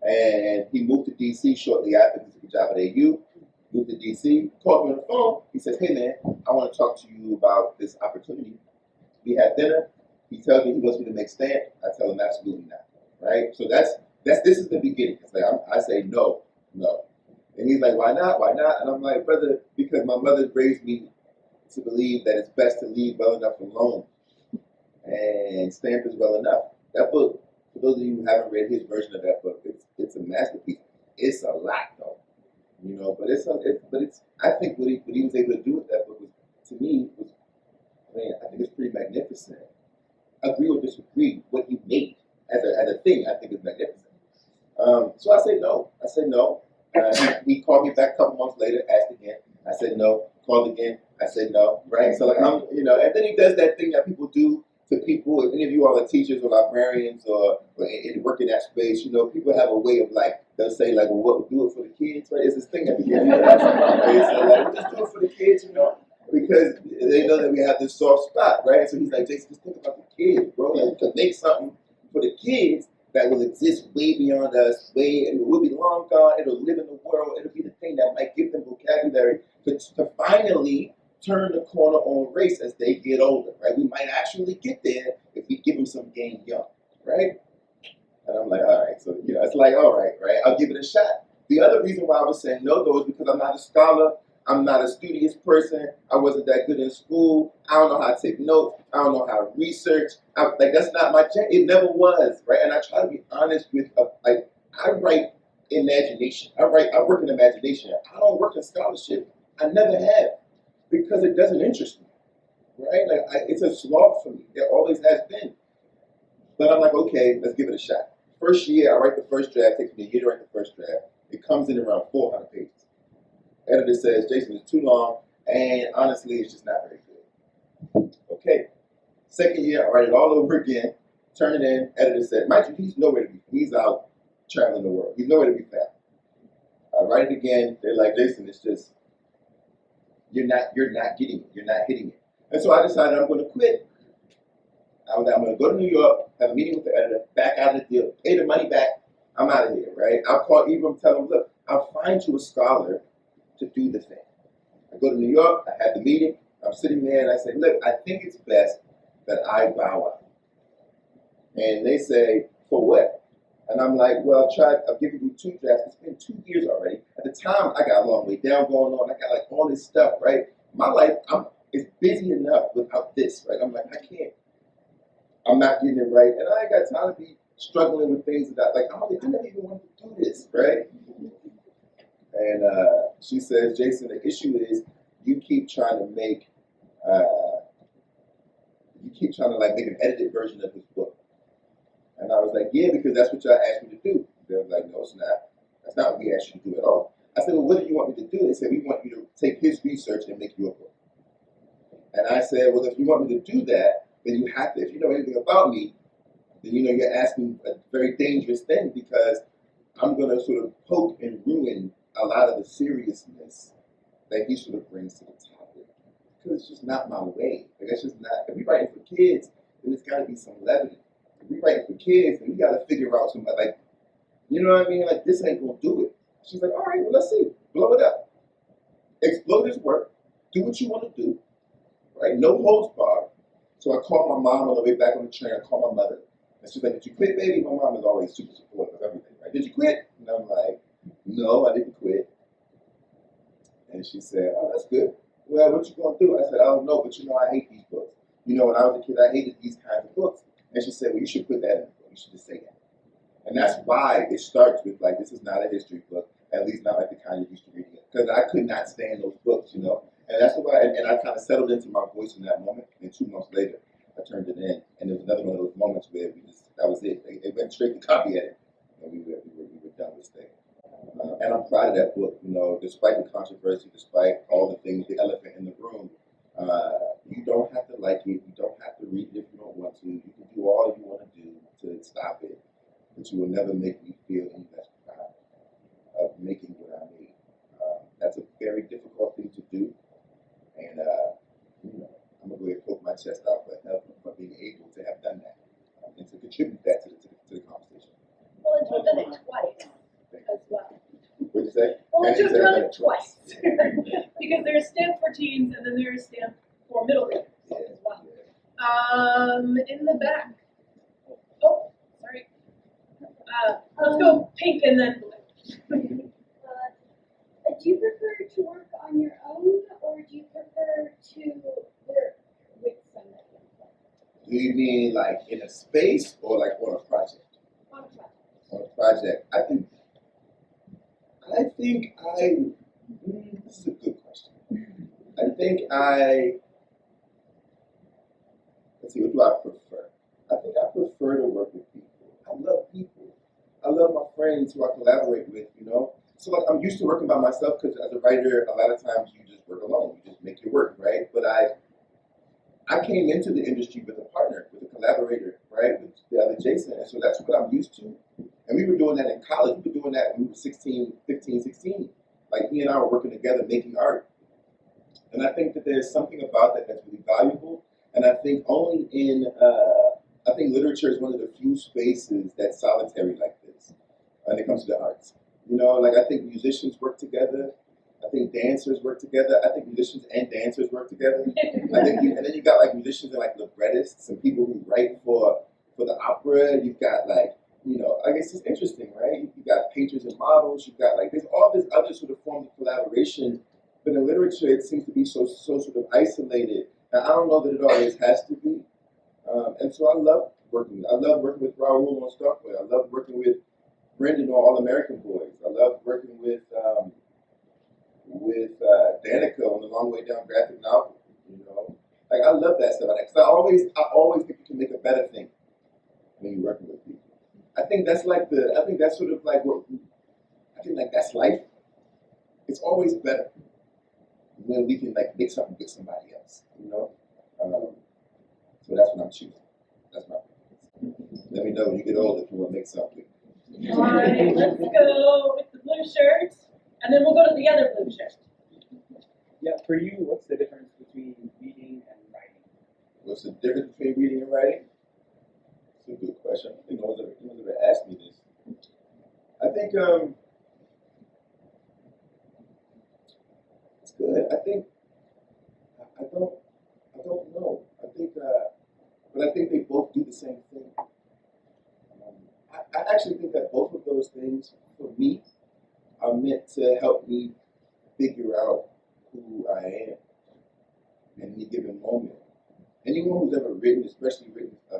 And he moved to DC shortly after. He took a job at AU, moved to DC, called me on the phone. He says, "Hey man, I want to talk to you about this opportunity." We had dinner. He tells me he wants me to make stamp. I tell him absolutely not. Right? So this is the beginning. It's like I say no. And he's like, "Why not? Why not?" And I'm like, "Brother, because my mother raised me to believe that it's best to leave well enough alone. And stamp is well enough." That book, for those of you who haven't read his version of that book, it's a masterpiece. It's a lot though, but I think what he was able to do with that book was, to me, I think it's pretty magnificent. Agree or disagree, what he made as a thing, I think is magnificent. So I said no. He called me back a couple months later, asked again. I said no. Called again. I said no. Right? So and then he does that thing that people do to people. If any of you all are teachers or librarians or work in that space, people have a way of they'll say well, what would do it for the kids? Right? It's this thing that we get. Right? So just do it for the kids, because they know that we have this soft spot, right? So he's like, "Jason, just think about the kids, bro. We could make something for the kids that will exist way beyond us, and we'll be long gone. It'll live in the world. It'll be the thing that might give them vocabulary to finally turn the corner on race as they get older, right? We might actually get there if we give them some game young, right?" And I'm like, all right. So, it's like, all right, I'll give it a shot. The other reason why I was saying no, though, is because I'm not a scholar. I'm not a studious person. I wasn't that good in school. I don't know how to take notes. I don't know how to research. That's not my jam. It never was, right? And I try to be honest with, I write imagination. I work in imagination. I don't work in scholarship. I never have, because it doesn't interest me, right? It's a slog for me. It always has been. But I'm like, okay, let's give it a shot. First year, I write the first draft. It takes me a year to write the first draft. It comes in around 400 pages. Editor says, "Jason, it's too long, and honestly, it's just not very good." Okay. Second year, I write it all over again, turn it in. Editor said, "Mind you, he's nowhere to be. He's out traveling the world. He's nowhere to be found." I write it again. They're like, "Jason, it's just you're not getting it. You're not hitting it." And so I decided I'm going to quit. I'm going to go to New York, have a meeting with the editor, back out of the deal, pay the money back. I'm out of here, right? I'll call Ibram, tell him, "Look, I'll find you a scholar to do the thing." I go to New York, I have the meeting, I'm sitting there, and I say, "Look, I think it's best that I bow out." And they say, "For what?" And I'm like, "Well, I've given you 2 drafts. It's been 2 years already." At the time, I got a long way down going on. I got all this stuff, right? My life is busy enough without this, right? I'm like, I'm not getting it right. And I ain't got time to be struggling with things that I never even wanted to do this, right? And she says, "Jason, the issue is you keep trying to make make an edited version of this book." And I was like, "Yeah, because that's what y'all asked me to do." They were like, "No, it's not. That's not what we asked you to do at all." I said, "Well, what do you want me to do?" They said, "We want you to take his research and make your book." And I said, "Well, if you want me to do that, then you have to. If you know anything about me, then you're asking a very dangerous thing, because I'm going to sort of poke and ruin a lot of the seriousness that he sort of brings to the topic, because it's just not my way. It's just not. If we writing for kids, then it's got to be some levity. If we writing for kids, then we got to figure out some you know what I mean? This ain't gonna do it." She's like, "All right, well, let's see. Blow it up. Explode his work. Do what you want to do. Right? No holds barred." So I called my mom on the way back on the train. I called my mother, and she's like, "Did you quit, baby?" My mom is always super supportive of everything. Right? "Did you quit?" And I'm like, "No, I didn't quit." And she said, "Oh, that's good. Well, what you gonna do?" I said, "I don't know, but I hate these books. When I was a kid, I hated these kinds of books." And she said, "Well, you should put that in the book. You should just say that. And that's why it starts with like, this is not a history book, at least not like the kind you used to reading it. Because I could not stand those books, you know. And that's why, and I kind of settled into my voice in that moment. And 2 months later, I turned it in. And it was another one of those moments where that was it. It went straight to copy edit. And we were done with thing. And I'm proud of that book, you know, despite the controversy, despite all the things, the elephant in the room. You don't have to like it. You don't have to read it if you don't want to. You can do all you want to do to stop it. But you will never make me feel any less proud of making what I made. That's a very difficult thing to do. And, you know, I'm going to go ahead and poke my chest out for being able to have done that and to contribute that to the conversation. Well, and you've done it twice as well. What'd you say? Well, and you've And done it twice. Because there's stamp for teens and then there's stamp for middle graders as well. In the back. Oh, sorry. Let's go pink and then blue. Do you prefer to work on your own, or do you prefer to work with somebody else? Do you mean like in a space or like on a project? On a project. On a project. I think this is a good question. Let's see, what do I prefer? I think I prefer to work with people. I love people. I love my friends who I collaborate with, you know? So like I'm used to working by myself because as a writer, a lot of times you just work alone. You just make your work, right? But I came into the industry with a partner, with a collaborator, right? With the other Jason. And so that's what I'm used to. And we were doing that in college. We were doing that when we were 16. Like he and I were working together making art. And I think that there's something about that that's really valuable. And I think I think literature is one of the few spaces that's solitary like this when it comes to the arts. You know, like I think musicians work together. I think dancers work together. I think musicians and dancers work together. And then you got like musicians and like librettists and people who write for the opera. You've got like, you know, I guess it's interesting, right? You got painters and models. You've got like, there's all this other sort of forms of collaboration. But in literature, it seems to be so sort of isolated. And I don't know that it always has to be. And so I love working with Raul on Starkwear. I love working with Brendan on All American Boys. I love working with Danica on The Long Way Down graphic novel. You know, like I love that stuff. Because I always think you can make a better thing when you're working with people. I think that's sort of like that's life. It's always better when we can like make something with somebody else. You know, so that's what I'm choosing. That's my preference. Let me know when you get older if you want to make something. All right, let's go with the blue shirt, and then we'll go to the other blue shirt. Yeah, for you, what's the difference between reading and writing? What's the difference between reading and writing? It's a good question. I don't think no one's ever asked me this. I think it's good. I don't know. But I think they both do the same thing. I actually think that both of those things, for me, are meant to help me figure out who I am in any given moment. Anyone who's ever written, especially written a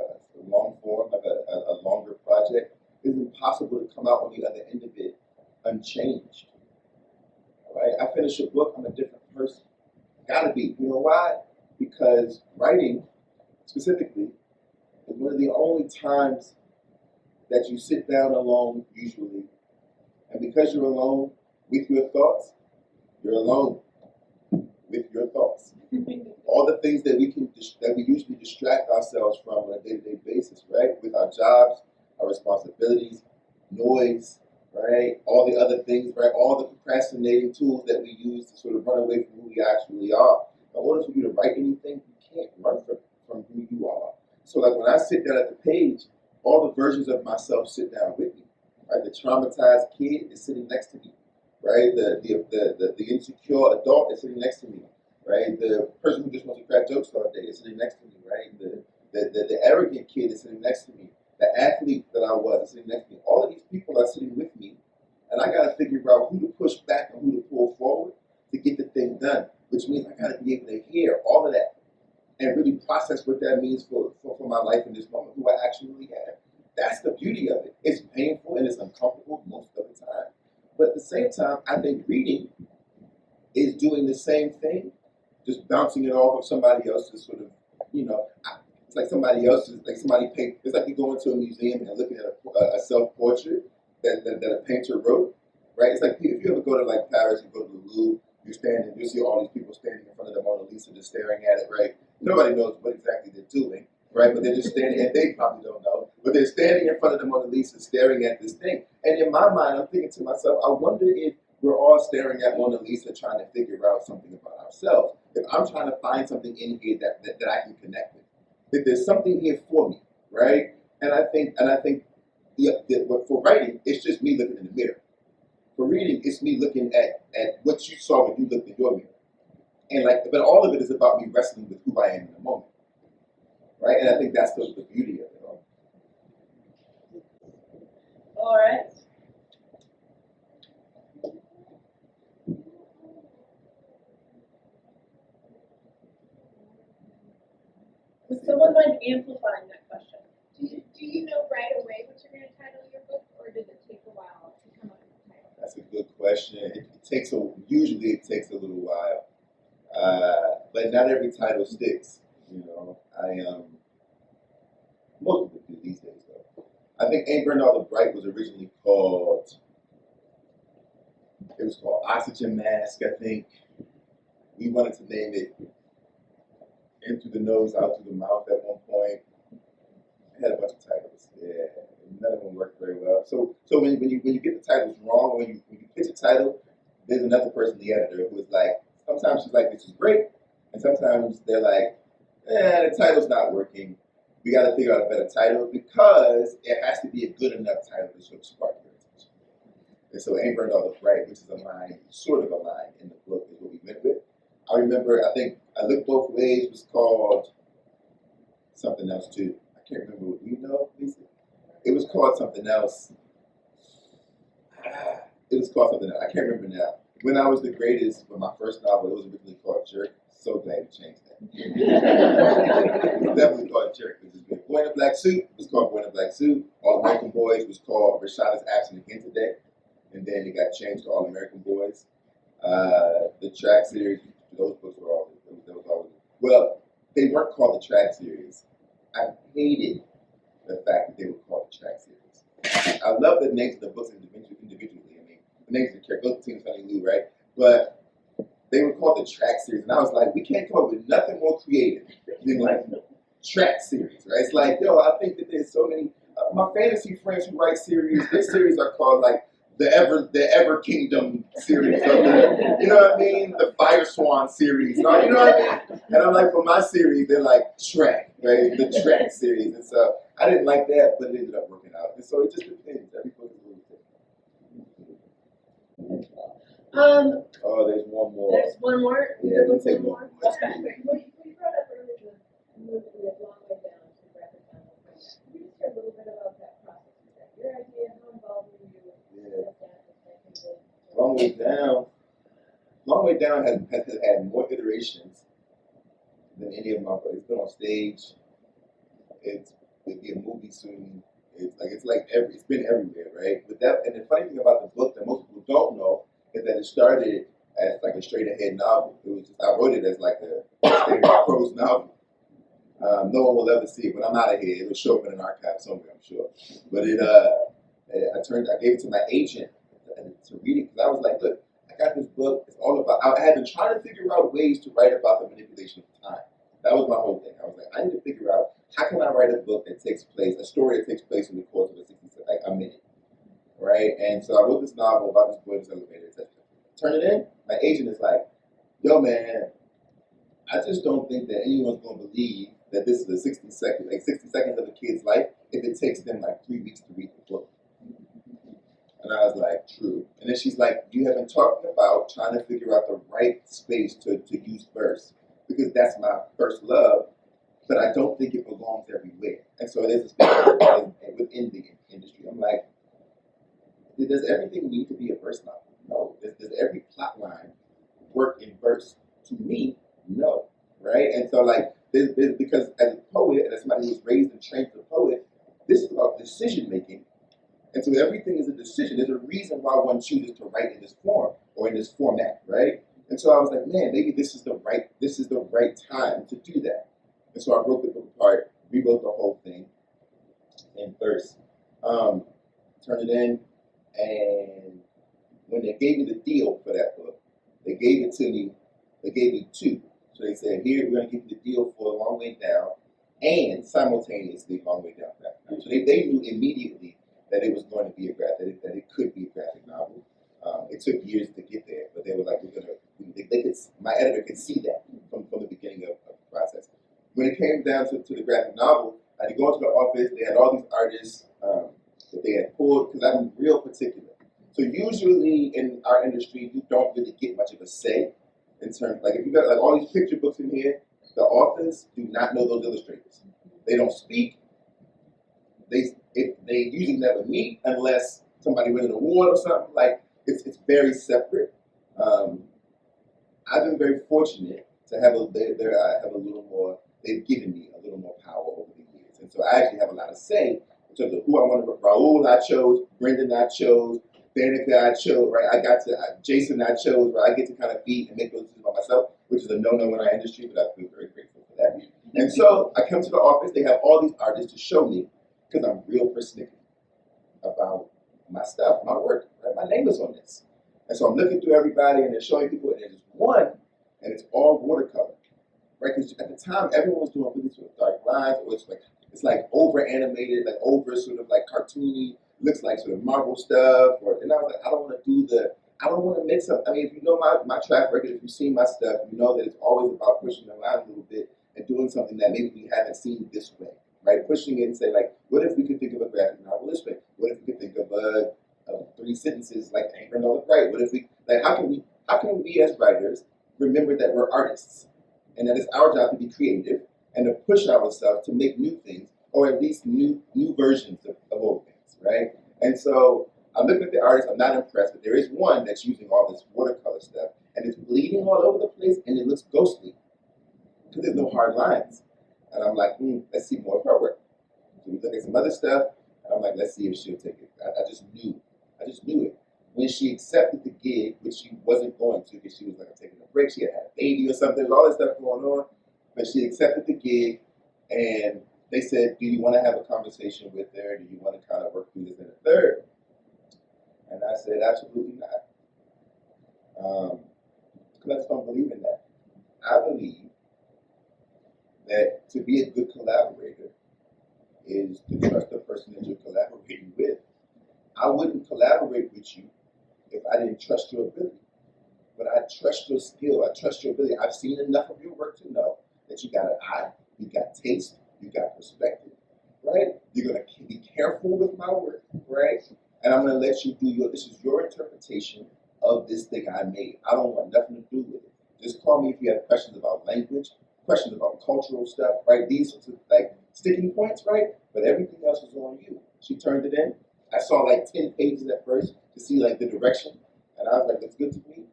long form, like a longer project, it's impossible to come out on the other end of it unchanged. Right? I finish a book, I'm a different person. Gotta be. You know why? Because writing, specifically, is one of the only times that you sit down alone, usually, and because you're alone with your thoughts, you're alone with your thoughts. All the things that we usually distract ourselves from on a day-to-day basis, right? With our jobs, our responsibilities, noise, right? All the other things, right? All the procrastinating tools that we use to sort of run away from who we actually are. In order for you to write anything, you can't run from who you are. So like when I sit down at the page, all the versions of myself sit down with me. Right? The traumatized kid is sitting next to me. Right? The insecure adult is sitting next to me. Right? The person who just wants to crack jokes all day is sitting next to me. Right? The arrogant kid is sitting next to me. The athlete that I was is sitting next to me. All of these people are sitting with me, and I got to figure out who to push back and who to pull forward to get the thing done. Which means I got to be able to hear all of that and really process what that means for my life in this moment, who I actually am. that's the beauty of it. It's painful and it's uncomfortable most of the time. But at the same time, I think reading is doing the same thing, just bouncing it off of somebody else's sort of, it's like somebody else's, like somebody paint. It's like you go into a museum and looking at a self-portrait that a painter wrote, right? It's like if you ever go to like Paris, you go to the Louvre, you see all these people standing in front of the Mona Lisa just staring at it, right? Nobody knows what exactly they're doing, right? But they're just standing, and they probably don't know, but they're standing in front of the Mona Lisa staring at this thing. And in my mind, I'm thinking to myself, I wonder if we're all staring at Mona Lisa trying to figure out something about ourselves. If I'm trying to find something in here that I can connect with, if there's something here for me, right? And I think for writing, it's just me looking in the mirror. For reading, it's me looking at what you saw when you looked in your mirror. And but all of it is about me wrestling with who I am in the moment, right? And I think that's the beauty of it all. All right. Would someone mind amplifying that question? Do you know right away what you're going to title your book, or does it take a while to come up with the title? That's a good question. Usually it takes a little while, but not every title sticks. Most of it do these days though. I think Ain't Burned All the Bright was originally called. It was called Oxygen Mask, I think. We wanted to name it In Through the Nose, Out Through the Mouth at one point. I had a bunch of titles. Yeah, none of them worked very well. So when you get the titles wrong, when you pitch a title, there's another person, the editor, who is like, sometimes she's like, this is great, and sometimes they're like, the title's not working. We got to figure out a better title because it has to be a good enough title to sort of spark your attention. And so Ain't Burned All the Bright, which is a line, sort of a line in the book, is what we went with. I remember, I think I Look Both Ways was called something else too. I can't remember what you know, Lisa. It was called something else. It was called something else. I can't remember now. When I Was the Greatest, for my first novel, it was originally called Jerk. So glad you changed that. It was definitely called Jerk, which is good. Boy in a Black Suit was called Boy in a Black Suit. All American Boys was called Rashad is Absent Again Today. And then it got changed to All American Boys. The track series, those books were all, well, they weren't called the track series. I hated the fact that they were called the track series. I love the names of the books individually. I mean, the names of the characters, both Tina, Sunny Lou, right? But they were called the track series, and I was like, we can't come up with nothing more creative than like track series, right? It's like, I think that there's so many. My fantasy friends who write series, their series are called like the Ever Kingdom series, you know what I mean? The Fire Swan series, you know what I mean? And I'm like, for my series, they're like track, right? The track series, and so I didn't like that, but it ended up working out. And so it just depends. Every book is a little different. Oh, there's one more. There's one more. Yeah, What's we'll one take more? one. Well, you brought up earlier the movie of Long Way Down to Rapid Down. Can you just share a little bit about that process? Was that your idea? How involved were you with that? Long Way Down. Long Way Down has had more iterations than any of my books. It's been on stage. It'll be a movie soon. It's been everywhere, right? But and the funny thing about the book that most people don't know is that it started as like a straight ahead novel. It was just, I wrote it as like a straight prose novel. No one will ever see it. When I'm out of here, it'll show up in an archive somewhere, I'm sure. But I gave it to my agent to read it because I was like, look, I got this book. It's all about. I had been trying to figure out ways to write about the manipulation of time. That was my whole thing. I was like, I need to figure out how can I write a story that takes place in the course of a minute, right? And so I wrote this novel about this boy in this elevator, etc. Turn it in. My agent is like, yo, man, I just don't think that anyone's going to believe that this is a 60 seconds of a kid's life if it takes them like 3 weeks to read the book. And I was like, true. And then she's like, you have been talking about trying to figure out the right space to use verse because that's my first love, but I don't think it belongs everywhere. And so there's a space within the industry. I'm like, does everything need to be a verse novel? No. Does every plot line work in verse? To me, no. Right? And so like, because as a poet and as somebody who was raised and trained as a poet, this is about decision making. And so everything is a decision. There's a reason why one chooses to write in this form or in this format, right? And so I was like, man, maybe this is the right time to do that. And so I broke the book apart, rewrote the whole thing in verse, turned it in, and when they gave me the deal for that book, they gave it to me. They gave me two. So they said, here, we're going to give you the deal for A Long Way Down and simultaneously Long Way Down graphic novel. So they knew immediately that it was going to be that it could be a graphic novel. It took years to get there, but they were like, my editor could see that from the beginning of the process. When it came down to the graphic novel, I had to go into the office. They had all these artists that they had pulled, because I'm real particular. So usually in our industry, you don't really get much of a say in terms, like if you got like all these picture books in here, the authors do not know those illustrators. They don't speak. They usually never meet unless somebody wins an award or something. Like it's very separate. I've been very fortunate to have I have a little more. They've given me a little more power over the years, and so I actually have a lot of say in terms of who I want to. Raul I chose, Brendan I chose, Danica I chose. Right, I got to Jason I chose. Right, I get to kind of be and make those decisions by myself, which is a no-no in our industry, but I feel very grateful for that. And so I come to the office. They have all these artists to show me, because I'm real persnickety about my stuff, my work. Right? My name is on this. And so I'm looking through everybody, and they're showing people, and there's one, and it's all watercolor. Right? Because at the time, everyone was doing really sort of dark lines, or it's like over animated, like over sort of like cartoony, looks like sort of Marvel stuff. And I was like, I don't want to mix up. I mean, if you know my track record, if you've seen my stuff, you know that it's always about pushing the line a little bit and doing something that maybe we haven't seen this way. Right, pushing it and say like, what if we could think of a graphic novel this way? What if we could think of 3 sentences like Anchor and All the Right? What if we like? How can we as writers remember that we're artists and that it's our job to be creative and to push ourselves to make new things, or at least new versions of old things, right? And so I'm looking at the artists. I'm not impressed, but there is one that's using all this watercolor stuff, and it's bleeding all over the place, and it looks ghostly because there's no hard lines. And I'm like, let's see more of her work. So we look at some other stuff, and I'm like, let's see if she'll take it. I just knew it. When she accepted the gig, which she wasn't going to, because she was like taking a break, she had a baby or something, there's all this stuff going on. But she accepted the gig, and they said, do you want to have a conversation with her? Do you want to kind of work through this and a third? And I said, absolutely not. Because I just don't believe in that. I believe that to be a good collaborator is to trust the person that you're collaborating with. I wouldn't collaborate with you if I didn't trust your ability. But I trust your skill, I trust your ability. I've seen enough of your work to know that you got an eye, you got taste, you got perspective, right? You're gonna be careful with my work, right? And I'm gonna let you do this is your interpretation of this thing I made. I don't want nothing to do with it. Just call me if you have questions about language, questions about cultural stuff, right? These are like sticking points, right? But everything else is on you. She turned it in. I saw like 10 pages at first to see like the direction, and I was like, "That's good to me."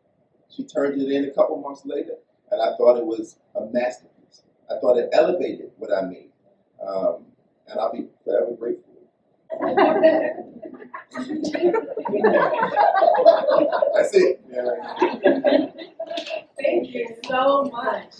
She turned it in a couple months later, and I thought it was a masterpiece. I thought it elevated what I made, and I'll be forever grateful. That's it. Yeah. Thank you so much.